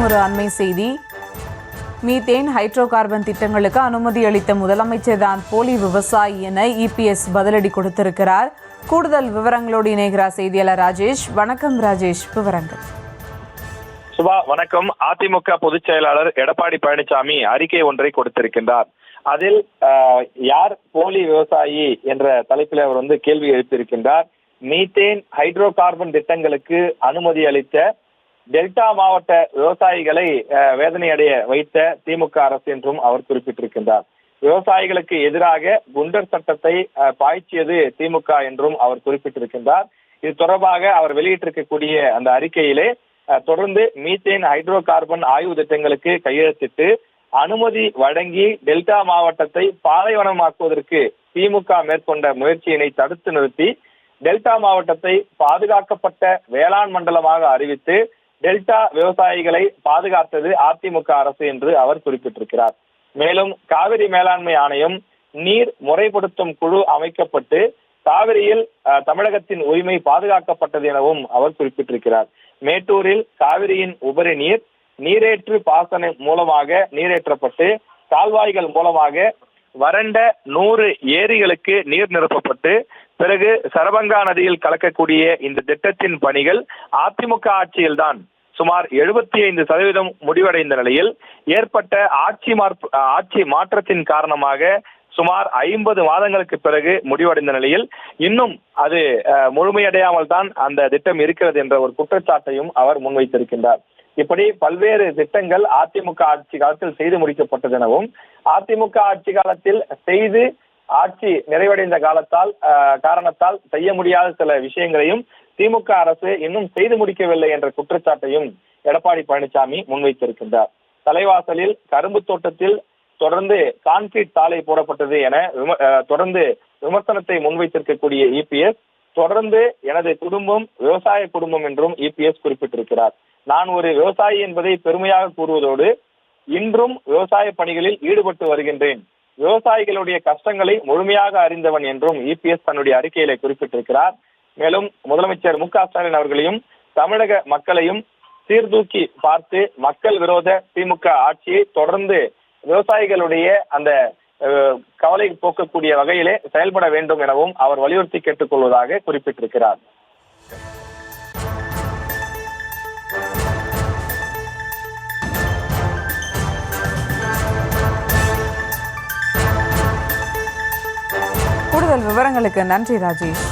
ஒரு அண்மை செய்தி. மீத்தேன் ஹைட்ரோ கார்பன் திட்டங்களுக்கு அனுமதி அளித்த முதலமைச்சர் தான் போலி விவசாயி என இபிஎஸ் பதிலடி கொடுத்திருக்கிறார். கூடுதல் விவரங்களோடு இணைகிறார் செய்தியாளர் ராஜேஷ். வணக்கம் ராஜேஷ், விவரங்கள். சுபா வணக்கம். அதிமுக பொதுச் செயலாளர் எடப்பாடி பழனிசாமி அறிக்கை ஒன்றை கொடுத்திருக்கின்றார். அதில் யார் போலி விவசாயி என்ற தலைப்பில் அவர் கேள்வி எழுப்பியிருக்கின்றார். மீத்தேன் ஹைட்ரோ கார்பன் திட்டங்களுக்கு அனுமதி அளித்த டெல்டா மாவட்ட விவசாயிகளை வேதனை அடைய வைத்த திமுக அரசு என்றும் அவர் குறிப்பிட்டிருக்கின்றார். விவசாயிகளுக்கு எதிராக குண்டர் சட்டத்தை பாய்ச்சியது திமுக என்றும் அவர் குறிப்பிட்டிருக்கின்றார். இது தொடர்பாக அவர் வெளியிட்டிருக்கக்கூடிய அந்த அறிக்கையிலே தொடர்ந்து மீத்தேன் ஹைட்ரோ கார்பன் ஆய்வு திட்டங்களுக்கு கையெழுத்திட்டு அனுமதி வழங்கி டெல்டா மாவட்டத்தை பாலைவனமாக்குவதற்கு திமுக மேற்கொண்ட முயற்சியினை தடுத்து நிறுத்தி டெல்டா மாவட்டத்தை பாதுகாக்கப்பட்ட வேளாண் மண்டலமாக அறிவித்து டெல்டா விவசாயிகளை பாதுகாத்தது அதிமுக அரசு என்று அவர் குறிப்பிட்டிருக்கிறார். மேலும் காவிரி மேலாண்மை ஆணையம் நீர் முறைப்படுத்தும் குழு அமைக்கப்பட்டு காவிரியில் தமிழகத்தின் உரிமை பாதுகாக்கப்பட்டது எனவும் அவர் குறிப்பிட்டிருக்கிறார். மேட்டூரில் காவிரியின் உபரி நீர் நீரேற்று பாசனம் மூலமாக நீரேற்றப்பட்டு கால்வாய்கள் மூலமாக வறண்ட 100 ஏரிகளுக்கு நீர் நிரப்பப்பட்டு பிறகு சரபங்கா நதியில் கலக்கக்கூடிய இந்த திட்டத்தின் பணிகள் அதிமுக ஆட்சியில்தான் சுமார் 75% முடிவடைந்த நிலையில் ஏற்பட்ட ஆட்சி மாற்றத்தின் காரணமாக சுமார் 50 மாதங்களுக்கு பிறகு முடிவடைந்த நிலையில் இன்னும் அது முழுமையடையாமல் தான் அந்த திட்டம் இருக்கிறது என்ற ஒரு குற்றச்சாட்டையும் அவர் முன்வைத்திருக்கின்றார். இப்படி பல்வேறு திட்டங்கள் அதிமுக ஆட்சி காலத்தில் செய்து முடிக்கப்பட்டது எனவும் அதிமுக ஆட்சி காலத்தில் செய்து ஆட்சி நிறைவடைந்த காரணத்தால் செய்ய முடியாத சில விஷயங்களையும் திமுக அரசு இன்னும் செய்து முடிக்கவில்லை என்ற குற்றச்சாட்டையும் எடப்பாடி பழனிசாமி முன்வைத்திருக்கின்றார். தலைவாசலில் கரும்பு தோட்டத்தில் தொடர்ந்து கான்கிரீட் சாலை போடப்பட்டது என தொடர்ந்து விமர்சனத்தை முன்வைத்திருக்கக்கூடிய இபிஎஸ் தொடர்ந்து எனது குடும்பம் விவசாய குடும்பம் என்றும் இபிஎஸ் குறிப்பிட்டிருக்கிறார். நான் ஒரு விவசாயி என்பதை பெருமையாக கூறுவதோடு இன்றும் விவசாய பணிகளில் ஈடுபட்டு வருகின்றேன், விவசாயிகளுடைய கஷ்டங்களை முழுமையாக அறிந்தவன் என்றும் இபிஎஸ் தன்னுடைய அறிக்கையில குறிப்பிட்டிருக்கிறார். மேலும் முதலமைச்சர் மு க ஸ்டாலின் அவர்களையும் தமிழக மக்களையும் சீர்தூக்கி பார்த்து மக்கள் விரோத திமுக ஆட்சியை தொடர்ந்து விவசாயிகளுடைய அந்த கவலை போக்கக்கூடிய வகையிலே செயல்பட வேண்டும் எனவும் அவர் வலியுறுத்தி கேட்டுக்கொள்வதாக குறிப்பிட்டிருக்கிறார். கூடுதல் விவரங்களுக்கு நன்றி ராஜேஷ்.